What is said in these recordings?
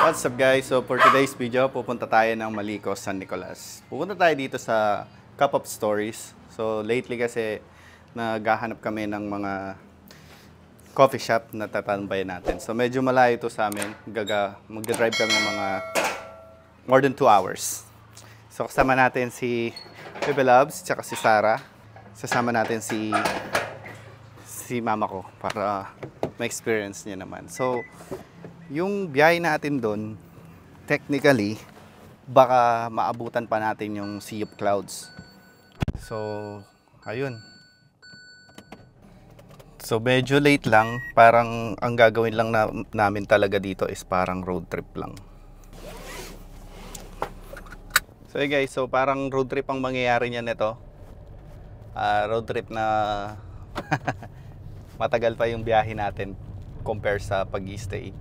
What's up guys? So for today's video, pupunta tayo ng Malico, San Nicolas. Pupunta tayo dito sa Cup of Stories. So lately kasi naghahanap kami ng mga coffee shop na tatambayan natin. So medyo malayo ito sa amin. Magdadrive kami ng mga more than 2 hours. So kasama natin si Pepe Loves, tsaka si Sarah. Sasama natin si mama ko para ma-experience niya naman. So yung biyahe natin doon, technically, baka maabutan pa natin yung Sea of Clouds. So, ayun. So, medyo late lang. Parang ang gagawin lang namin talaga dito is parang road trip lang. So, hey guys, so parang road trip ang mangyayari niyan nito. Road trip na matagal pa yung biyahe natin compare sa pag-stay.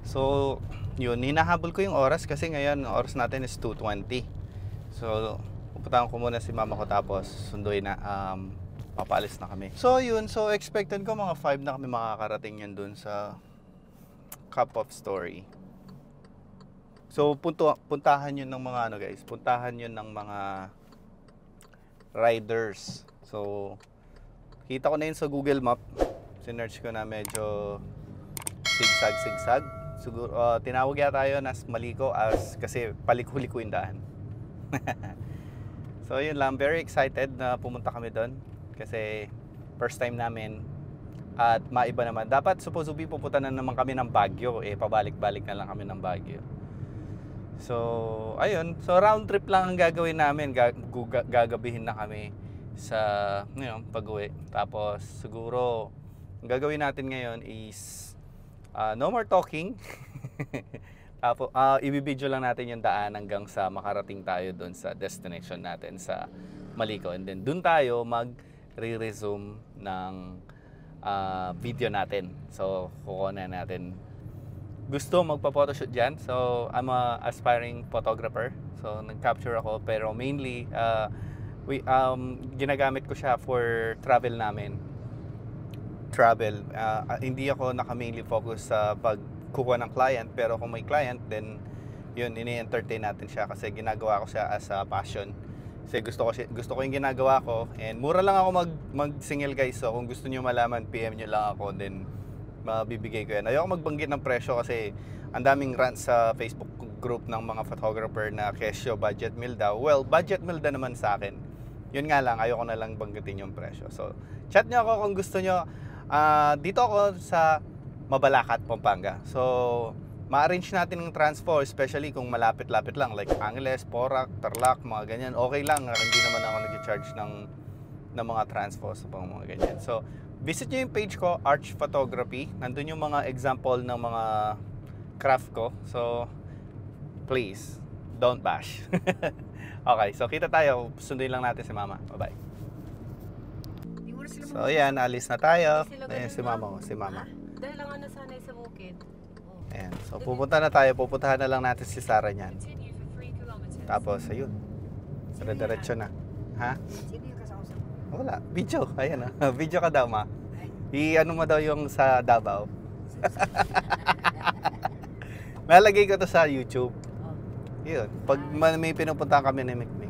So, yun, hinahabol ko yung oras kasi ngayon, oras natin is 2:20. So, pupuntahan ko muna si mama ko tapos sunduin na, papaalis na kami. So, yun, so expected ko mga 5 na kami makakarating yan dun sa Cup of Story. So, puntahan yun ng mga ano guys, puntahan yun ng mga riders. So, kita ko na yun sa Google Map. Sinearch ko na medyo sigsag. Siguro, tinawag yata yun as Malico kasi paliko-liko yung daan. So yun lang, very excited na pumunta kami doon kasi first time namin at maiba naman. Dapat supposedly pupunta na naman kami ng Baguio, pabalik-balik na lang kami ng Baguio. So ayun, so round trip lang ang gagawin namin, gagabihin na kami sa pag-uwi. Tapos siguro ang gagawin natin ngayon is no more talking. Tapos ibibidyo lang natin yung daan hanggang sa makarating tayo doon sa destination natin sa Malico, and then doon tayo mag-re-resume ng video natin. So kukuha na natin. Gusto magpa-photoshoot diyan. So I'm a aspiring photographer. So nag-capture ako pero mainly ginagamit ko siya for travel namin. Hindi ako naka-mainly focus sa pagkuha ng client, pero kung may client, then yun, ini-entertain natin siya kasi ginagawa ko siya as a passion. Kasi gusto ko yung ginagawa ko, and mura lang ako mag-single guys. So kung gusto niyo malaman, PM niyo lang ako, then mabibigay ko yan. Ayoko magbanggit ng presyo kasi ang daming rants sa Facebook group ng mga photographer na kesyo budget meal daw. Well, budget meal na naman sa akin. Yun nga lang, ayoko na lang banggitin yung presyo. So chat niyo ako kung gusto niyo. Dito ako sa Mabalacat, Pampanga. So, ma-arrange natin ng transpo, especially kung malapit-lapit lang, like Angeles, Porac, Tarlac, mga ganyan. Okay lang, hindi naman ako nag-charge ng mga transpo sa mga ganyan. So, visit nyo yung page ko, Arch Photography. Nandun yung mga example ng mga craft ko. So, please, don't bash. Okay, so kita tayo. Sunduin lang natin si mama. Bye-bye. So ayan, alis na tayo. Ayan si mama ko, si mama. Dahil lang nasanay sa bukid. Ayan, so pupunta na tayo. Pupuntahan na lang natin si Sarah niyan. Tapos ayun, dire-diretso na. Ha? Sino yung kasausap? Wala, video. Ayan video ka daw ma. I-ano mo daw yung sa Davao. Nalagay ko to sa YouTube. Yun, pag may pinupuntahan kami ni Mikmik.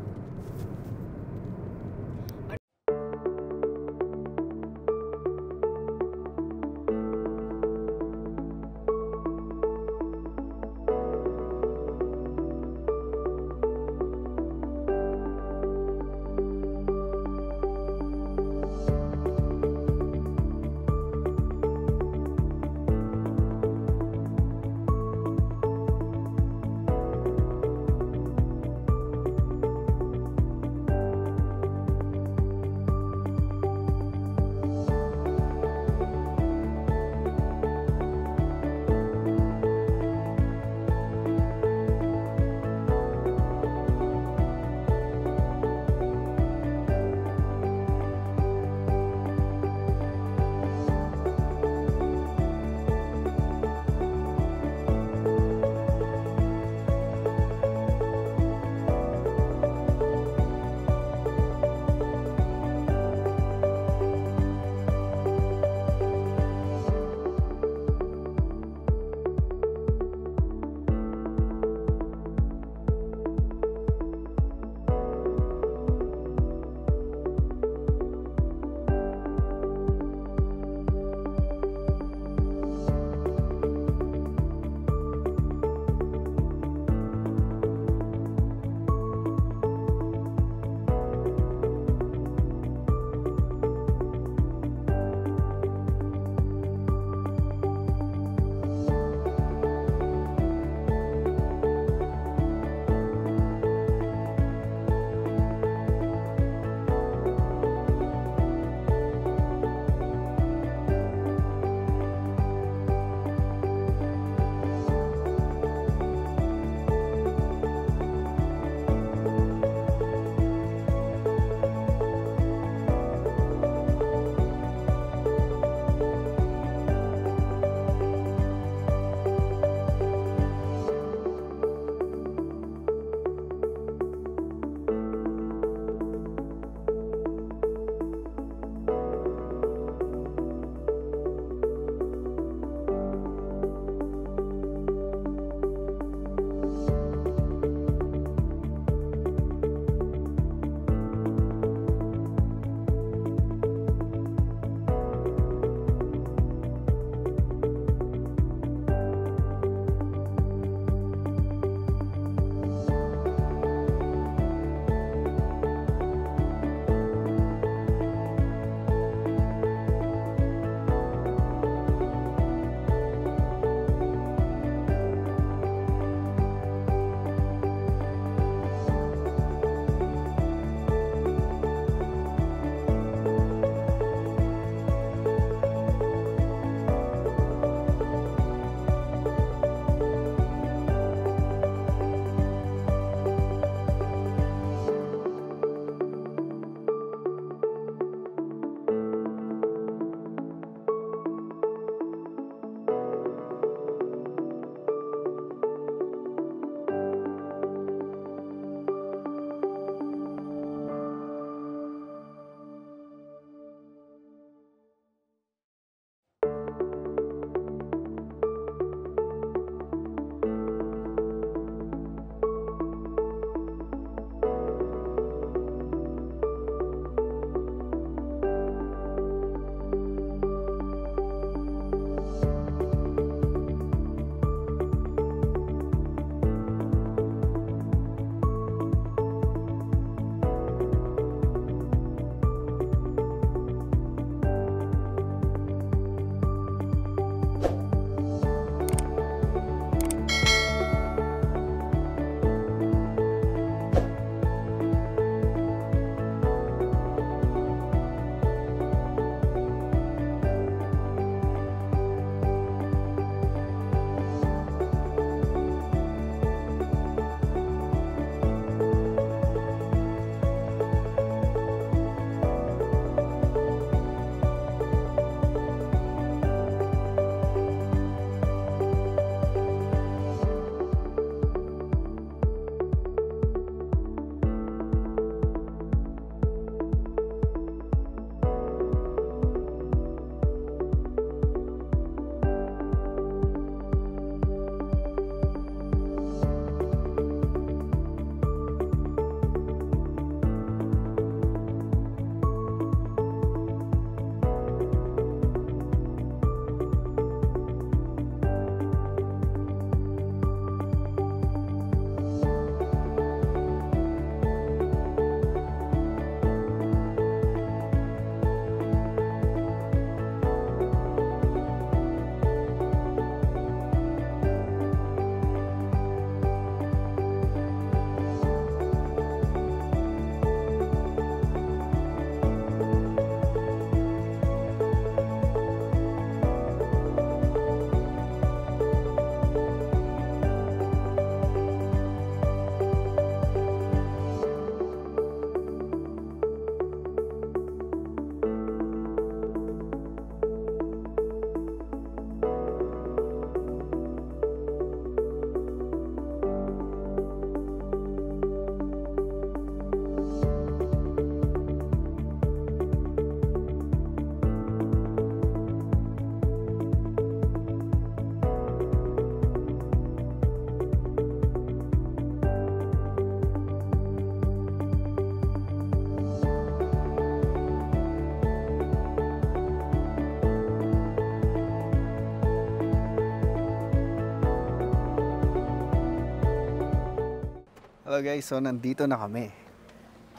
Hello guys, so nandito na kami.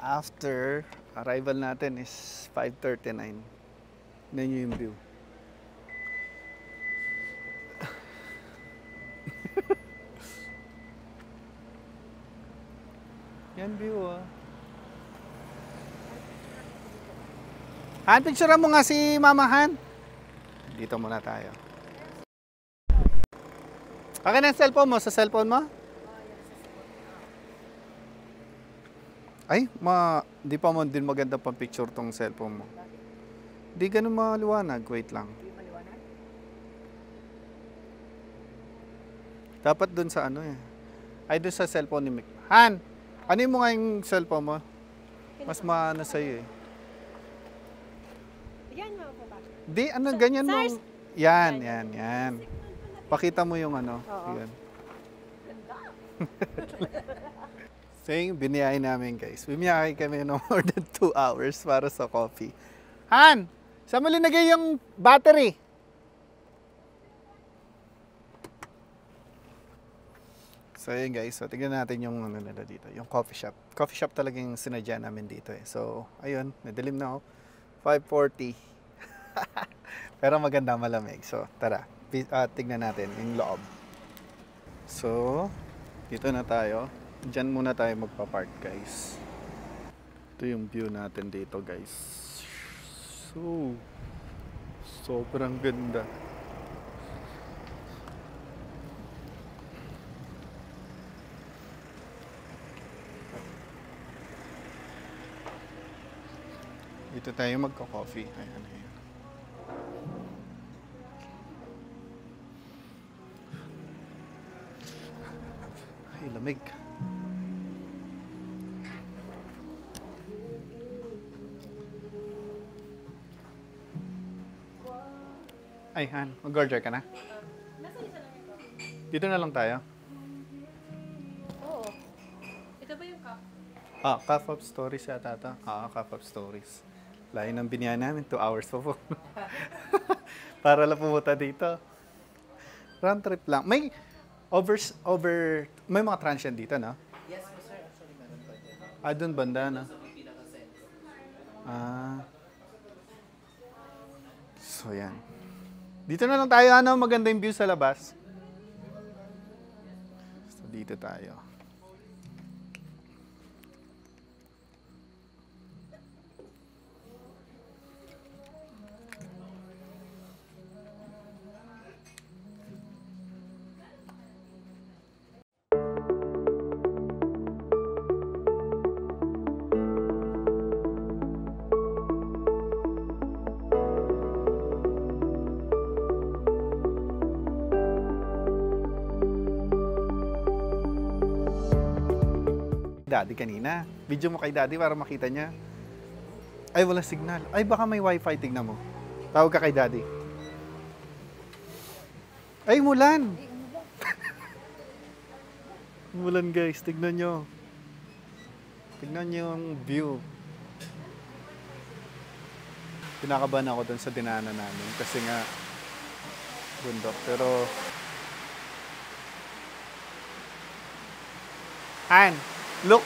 After arrival natin is 5:39. Tignan nyo yung view. Yan view ah. Han, picturean mo nga si Mama Han. Dito muna tayo. Akin ang cellphone mo, sa cellphone mo? Ay, di pa mo din maganda pang picture tong cellphone mo. Di ganun maliwanag. Wait lang. Dapat dun sa ano eh. Ay, dun sa cellphone ni Mick. Han! Ano mo nga yung cellphone mo? Mas maano sa'yo eh. Yan mo po ba? Di, ano, ganyan mo. Yan. Pakita mo yung ano. Yan. So yung biniyay namin guys. Bumiyay kami no more than 2 hours para sa coffee. Han! Saan mo linagay yung battery? So yun guys, so tignan natin yung ano nila dito, yung coffee shop. Coffee shop talaga yung sinadya namin dito eh. So ayun, nadilim na ako. 5:40. Pero maganda, malamig. So tara, tignan natin yung loob. So dito na tayo. Diyan muna tayo magpa-park guys. Ito yung view natin dito guys. So sobrang ganda. Dito tayo magko-coffee. Ayan. Ay, lamig. Ay, Han, mag-order ka na? Dito na lang tayo. Oo. Ito ba yung cup? Cup of Stories yata ito. Cup of Stories. Layo ng biniyan namin, 2 hours pa po. Para lang pumunta dito. Round trip lang. May may mga transient dito, no? Yes, sir. Actually, meron pa dyan. Doon banda, no? So, may pinaka-sense. So, yan. Dito na lang tayo, ano? Maganda yung view sa labas. So, dito tayo. Daddy kanina. Video mo kay Daddy para makita niya. Ay, wala signal. Ay, baka may wifi. Tignan mo. Tawag ka kay Daddy. Ay, mulan! Mulan guys. Tignan nyo. Tignan nyo yung view. Pinakabahan ako dun sa dinaanan namin. Kasi nga, bundok. Pero, Han! Look,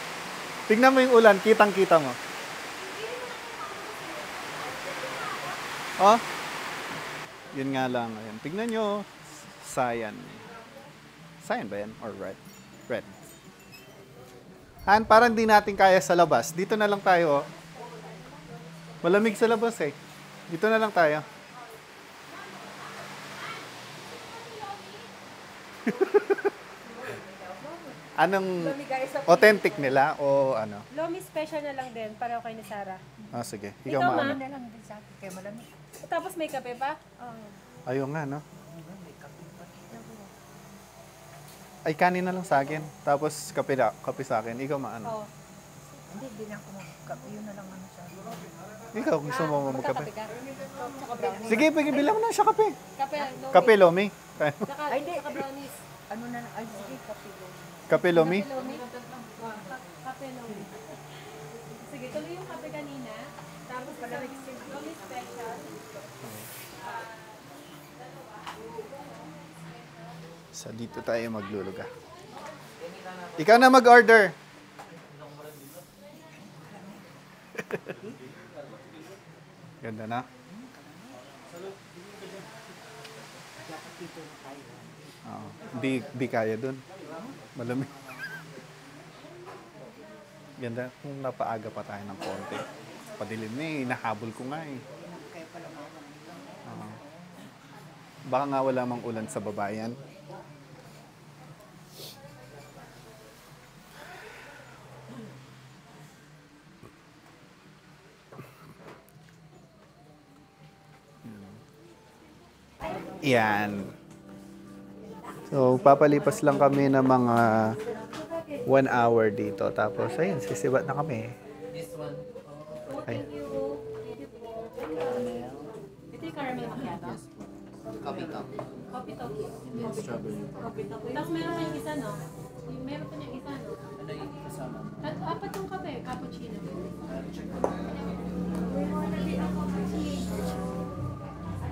tingnan mo yung ulan, kitang-kita mo. Oh, yun nga lang. Ayan. Tignan nyo, cyan. Cyan ba yan? Or red? Red. Han, parang di natin kaya sa labas. Dito na lang tayo. Oh. Malamig sa labas eh. Dito na lang tayo. Anong authentic nila o ano? Lomi special na lang din para kay ni Sarah. Sige. Ikaw, Ikaw Ma? maano? na lang din sa akin, kaya malamig. Tapos may kape pa? Ayaw nga, no? Ay, kanin na lang sa akin. Tapos kape sa akin. Ikaw maano? Oo. Hindi, bilang ko magkape, yun na lang ano sa akin. Ikaw, gusto mo magkape? Magkakape ka? Tsaka brownies. Sige, bilang mo na siya kape. Kape, Lomi. Kape, Lomi. Tsaka, Ay, hindi. tsaka brownies. Ano na, ay sige, kape. Kape, Lomi. Kape, Lomi. Kape, Lomi. Sige, tuloy yung kape kanina. Tapos palamig Lomi special. So, dito tayo magluluga. Ikaw na mag-order. Ganda na. Dapat dito na tayo. Oo. Di kaya dun. Malamig. Ganda kung napaaga pa tayo ng konti. Padilim na eh. Nahabol ko nga eh. Kaya pala mawala. Oo. Baka nga wala mang ulan sa babayan. Yan. So, papalipas lang kami ng mga 1 hour dito. Tapos, ayun, sisibat na kami. Ay. Thank you. Thank you po. Ito yung caramel macchiato? Coffee cup. Coffee talkie. Strawberry. Coffee talkie. Tapos meron pa yung isa, no? Meron pa yung isa, no? Ano yung kasama? Apat yung kape, cappuccino.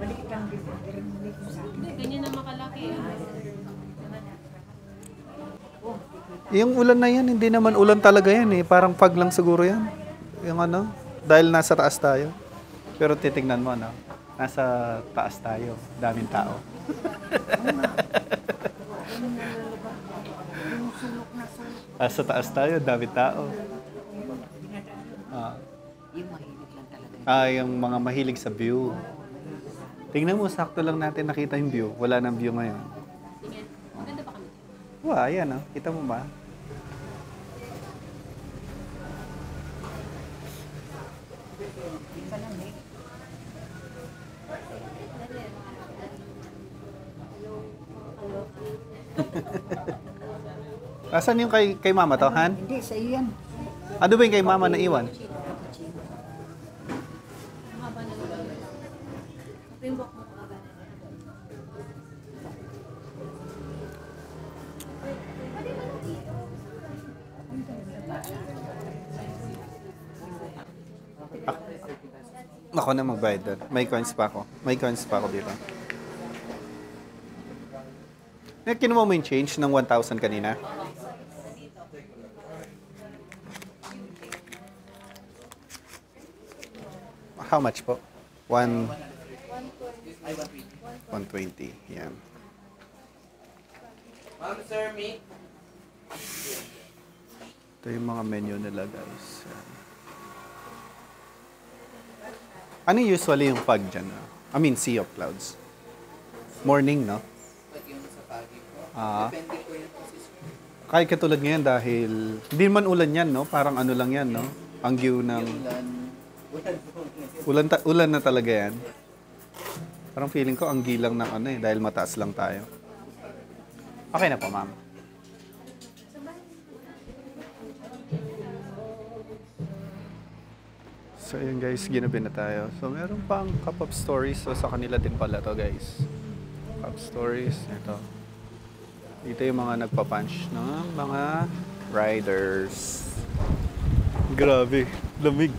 Balik lang dito. Balik mo sa akin. Hindi, ganyan na makalaki. Yung ulan na yan, hindi naman ulan talaga yan eh. Parang fog lang siguro yan. Yung ano, dahil nasa taas tayo. Pero titignan mo, no? Nasa taas tayo. Daming tao. Nasa taas tayo, daming tao. Ah. Yung mahilig lang talaga. Yung mga mahilig sa view. Tingnan mo, sakto lang natin nakita yung view. Wala nang view ngayon. Tingnan. Maganda pa kami. Wow, ayan oh. Kita mo ba? Di pa lang eh. Asan yung kay mama to, Han? Hindi, sa iyo yan. Ano ba yung kay mama na iwan? Ang haba na naman. Yung buhok mo haba na. Ako na magbayad doon. May coins pa ako. May coins pa ako dito. Kinuha mo yung change ng 1,000 kanina? How much po? 120. Yan. Ma'am, sir, me? Ito yung mga menu nila, guys. Yan. Ano usually yung fog dyan? I mean, sea of clouds. Morning, no? Pag yung sa pagi po. Ah. Depende po yung position. Kahit katulad ngayon dahil hindi man ulan yan, no? Parang ano lang yan, no? Ang view ng Ulan po. ulan na talaga yan. Parang feeling ko ang gilang ng ano eh dahil mataas lang tayo. Okay na po, ma'am. So yun guys, ginabi na tayo. So meron pang cup of stories. So sa kanila din pala to guys. Cup stories. Ito. Dito yung mga nagpa-punch ng mga riders. Grabe, lamig.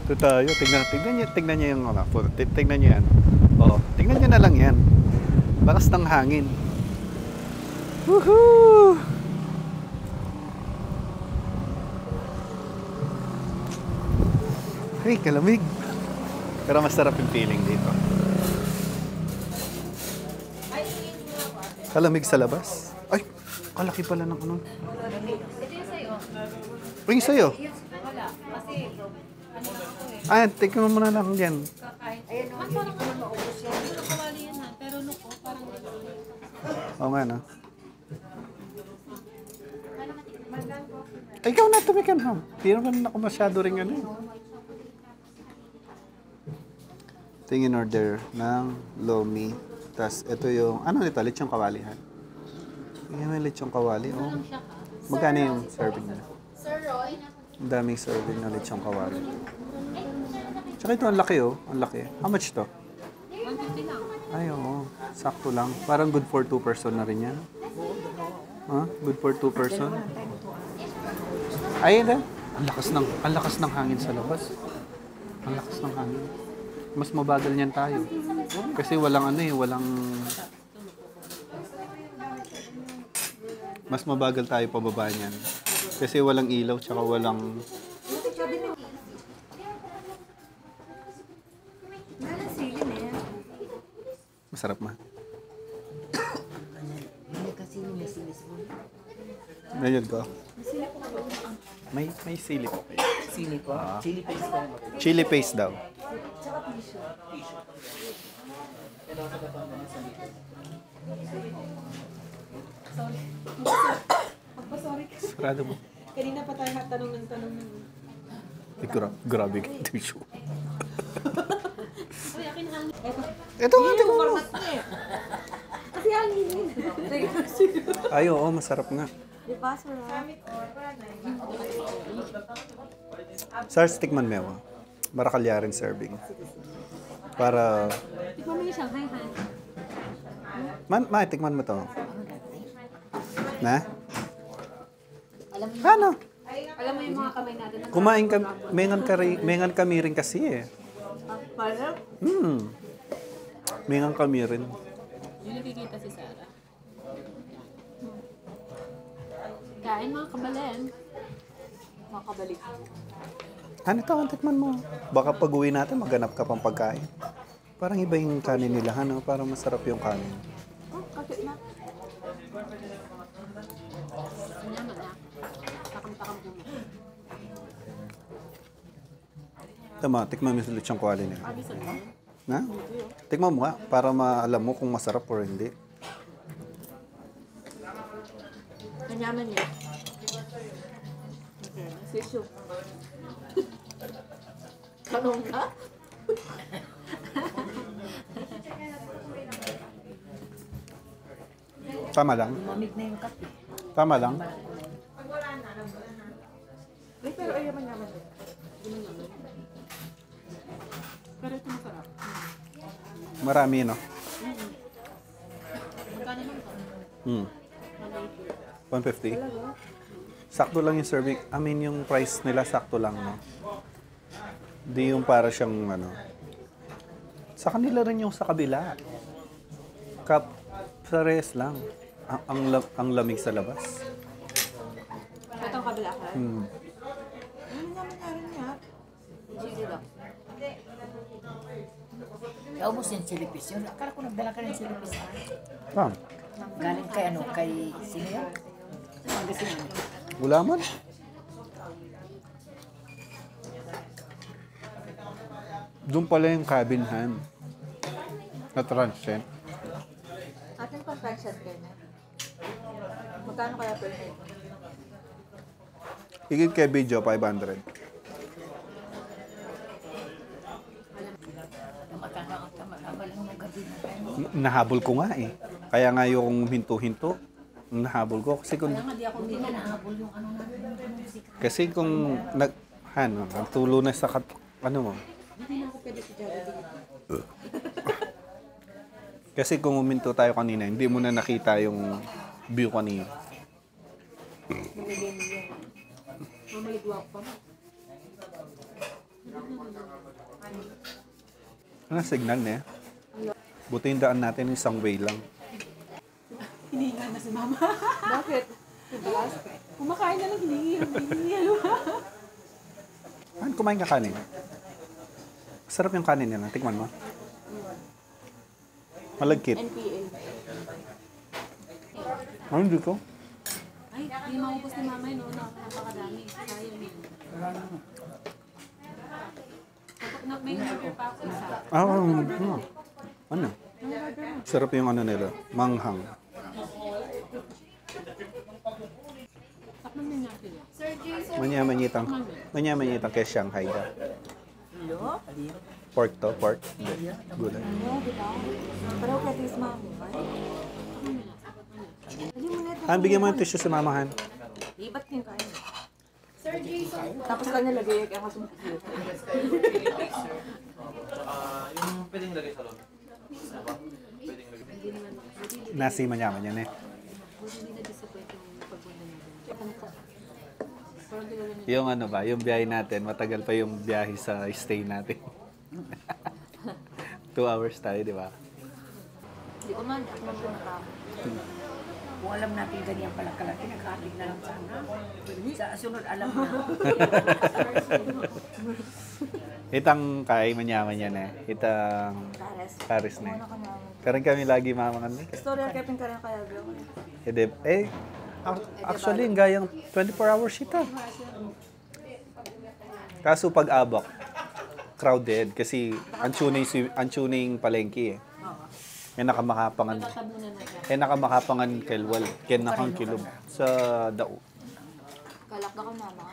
Ito tayo. Tingnan niyo yung ano. Tingnan niyo yan. Oo, tingnan niyo na lang yan. Lakas ng hangin. Woohoo! Hey, kalamig. Pero masarap yung feeling dito. Kalamig sa labas. Ay, kalaki pala ng ano. Ito yung sa'yo. Ring sa'yo. Wala. Kasi, ano lang ako eh. Ay, tingnan mo muna lang yan. Kakain. Man, parang ano maubos yan. Hindi ko kawali yan ha. Pero nuko, parang Oo nga, no? Ay, ikaw na tumikan, ha? Hindi naman ako masyado rin ano. Ito yung in-order ng lomi. Tapos, ito yung, ano nito? Lechong kawali, ha? Yung may lechong kawali, oh. lang siya ka. Magkano yung serving niya? Sir Roy, Ang daming serving na lechong kawali. Tsaka ito, ang laki, oh. Ang laki. How much to? 150 lang. Ay, oo. Sakto lang. Parang good for 2 person na rin yan. Ha? Good for 2 person? Ay, hindi. Ang lakas ng hangin sa labas. Ang lakas ng hangin. Mas mabagal niyan tayo. Kasi walang ano eh, walang... Mas mabagal tayo pababa niyan. Kasi walang ilaw, tsaka walang... masarap ma. May kasi may sinis mo. Ngayon ko. May sili po. Sili po? Chili paste ko. Chili paste daw. Tsaka tissue. Sorry. Magpa-sorry ka. Sarado mo. Kanina pa tayo tanong ng tanong ng... Ay, grabe ka tissue. Uy, akin hangin. Eto. Ito nga, ito mo. Kasi hangin yun. Ay, oo, masarap nga. Di ba, sarap? Sars, tikman mo ako. Marakalyarin serving. Para... Tikman mo yung Shanghai Han. Tikman mo to. Na? Alam mo, Ano? Alam mo yung mga kamay natin. Kumain kami, mengan kami rin kasi eh. parang Mengan kami rin. Yung nakikita si Sarah. Kain mga kabalen. Mga kabalik. Ano to? Tikman mo. Baka pag uwi natin, maghanap ka pang pagkain. Parang iba yung kanin nila, ano? Parang masarap yung kanin. oh, kakit na. Naman na. Takam-takam po mo. Tama, tikman mo yung lechong kwali niya. Abi sa mo. Na? Tikman mo nga, para maalam mo kung masarap or hindi. Kanyaman niya. Tissue. Tanong ka? Tama lang? Mamig na yung kape. Tama lang? Ay, pero ay yaman-yaman. Pero ito masarap. Marami, no? Magkano lang to? 150. Sakto lang yung serving. I mean, yung price nila sakto lang, no? Di yung para siyang, ano. Sa kanila rin yung sa kabila. Cup, sa res lang. Ang lamig sa labas. Ito ang kabila ka. Ano naman nga rin niya? Chili lang. Naubos yung chili paste yun. Akala ko nagdala ka ng chili paste. Ah, Galing kay ano, kay sino yun? Pangasinan. wala man. Doon pala yung cabin hand. Na transient. Ating pang-franchise kayo na. Magkano kaya per head? Higit kay video, 500. Tama lang ng gabi na tayo. Nahabol ko nga eh. Kaya nga yung hinto-hinto, nahabol ko. Kasi kung, Hindi ako hindi na nahabol yung ano natin yung musika. kasi kung nagtulo na sa ano mo. Hindi na ako pwede sa Jollibee. Kasi kung uminto tayo kanina, hindi mo na nakita yung view kanina. Mamaligwak pa mo. Ano signal na eh? Buti yung daan natin isang way lang. Hinihinga na si Mama. Bakit? Kumakain na lang hinihingi. Ano kumain ka kanin? Sarap yung kanin nila. Tikman mo. Malagkit. NPA. Ano dito? Ay, hindi maubos ni Mama yun. Napakadami. Sayang yun. Kapag may order pa ako isa. Ano? Sarap yung ano nila. Manghang. Takman din natin yun. Manyamanyitang kay Shanghai da. Hello? Pork to, pork. Hindi. Gulay. Ano, di ba? Pero kaya tis mami. Hindi mo na ito. Bigyan mo ng tissue si mamahan. Ibat yung kain. Tapos ka nalagay kaya kasumpusin. Yung pwedeng lagay sa loob. Nasi manyaman yan eh. Hindi na-disappoint yung pagpunta natin. Parang kilala niya. Yung ano ba, yung biyahe natin, matagal pa yung biyahe sa stay natin. 2 hours tayo, di ba? Hindi ko man, ako lang punta. Kung alam natin ganyan pala kalaki, nagkatig na lang sana. Sa sunod alam na. Itang kay manyaman yan eh. Itang Paris na eh. Karang kami lagi mamangan ni. Story kay pinkaran kaya bro. Actually, yung gayang 24 hours ito. Kaso pag abak, crowded kasi ang tuning palengke eh. Kaya nakamakapangan. Kaya nakamakapangan kelwal. Kaya nakang kilom sa dao. Kalak na ko mama.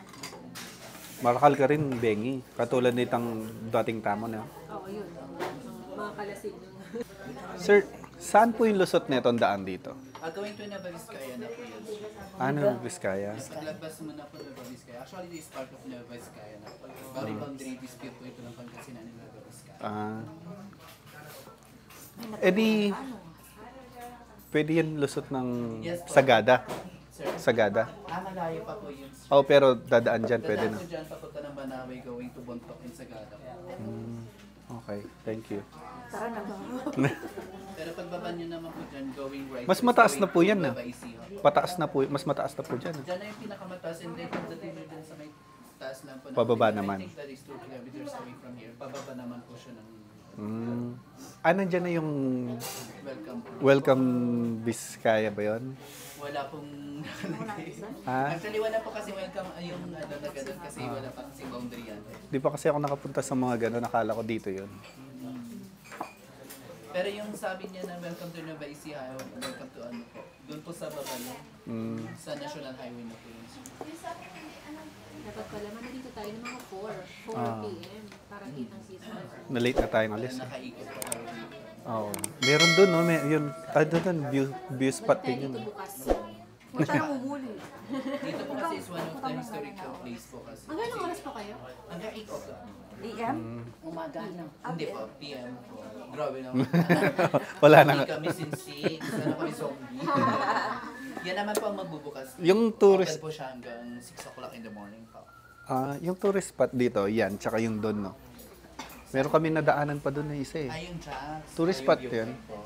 Marakal ka rin, Bengi. Katulad nitang dating tama na. Oo, yun. Mga kalasing. Sir, saan po yung lusot nito ang daan dito? Going to Nueva Vizcaya na po yun. Ano, Vizcaya? Paglabas mo na po Nueva Vizcaya. Actually, this is part of Nueva Vizcaya na po. Boundary dispute po ito ng Pangasinan ng Nueva Vizcaya. Di, pwede yan lusot ng Yes, po. Sagada. Sir? Sagada. Malayo pa po yun. Oh, pero dadaan dyan, pwede Dadaan na. po dyan, papunta ng Banawe, going to Bontoc in Sagada. Okay, thank you. Tara na ba? Pero pagbaba nyo naman po dyan, going right. Mas is mataas going na po to yan, Nueva ah. Ecija. Pataas na po, mas mataas na po dyan. Diyan na yung pinakamataas, and then pagdating nyo dyan sa may taas lang po. Pababa I naman. think that is 2 kilometers away from here. Pababa naman po siya ng Nandyan na yung welcome po. Welcome Vizcaya ba yun? Wala pong Ah, Actually, wala po kasi welcome yung ano na ganun kasi wala pa kasi boundary yan. di pa kasi ako nakapunta sa mga gano'n, nakala ko dito yun. Pero yung sabi niya na welcome to Nueva Ecija, welcome to ano po, doon po sa baba yun, sa National Highway na po yun. Dapat pala, dito tayo ng mga 4 p.m. para kitang season. Na-late na tayong alis. Nakaikot po tayo. Oo. Meron doon, no? Yun, doon, view spot din yun. Dito bukas. Punta na umuli. Dito po kasi is one of the historical place po kasi. Hanggang anong oras pa kayo? Hanggang 8 o'clock. AM? Umaga na. Hindi po, PM po. Grabe naman. Wala na. Hindi kami since 6, sana kami zombie. Yan naman po ang magbubukas. Yung tourist, Open po siya hanggang 6 o'clock in the morning po. yung tourist spot dito, yan, tsaka yung doon, no? Meron kami nadaanan pa doon na isa eh. Ay, yung Jax. Tourist Ay, spot yung yan. po.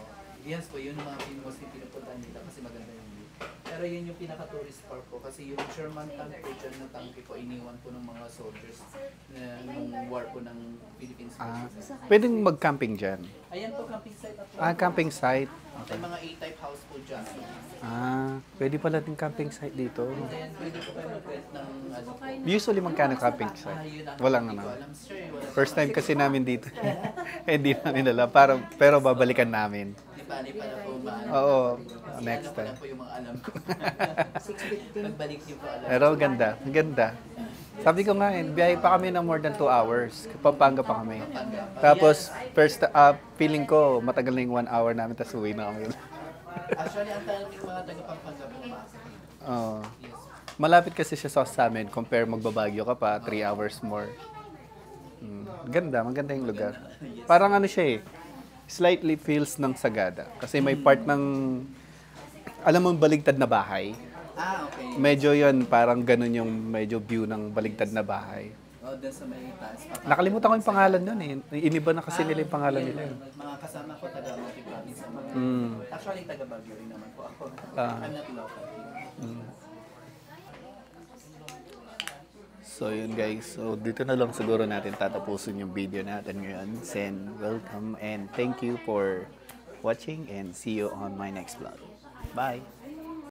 Yes po, yun yung mga mostly pinupuntahan nila kasi maganda yung view. Pero yun yung pinaka-tourist park po kasi yung Sherman tank po dyan na tanke po iniwan po ng mga soldiers na nung war po ng Philippines. Pwedeng mag-camping dyan. Ayan po, camping site na po. Camping site. May mga A-type house po dyan. Pwede pala din camping site dito. Then pwede po kayo mag-rent ng ano po. Usually magkano camping site? Yun ang Walang hindi ko naman. alam. Sure, wala. First time kasi namin dito. Hindi namin alam. Pero babalikan namin. Di ba, pala po maano. Oo, Kasi next alam ko lang time. po yung mga alam ko. Pagbalik niyo po alam. Pero ganda, ganda. Sabi ko nga, biyahe pa kami ng more than 2 hours. Pampanga pa kami. Tapos, feeling ko, matagal na yung 1 hour namin, tapos uwi na kami. Actually, ang tanong yung mga taga-Pampanga po pumasok. Oo. Yes. Malapit kasi siya sa amin, compare magbabagyo ka pa, 3 hours more. Maganda yung lugar. Parang ano siya eh, slightly feels ng Sagada. Kasi may part ng, alam mo, baligtad na bahay. Okay. Medyo yon parang ganun yung medyo view ng baligtad na bahay. Doon sa may taas. Nakalimutan ko yung pangalan nun eh. Iniba na kasi nila yung pangalan nila. Mga kasama ko taga Monte Province. Actually, taga Baguio rin naman po ako. I'm not local. So yun guys, so dito na lang siguro natin tatapusin yung video natin ngayon. And welcome and thank you for watching and see you on my next vlog. Bye!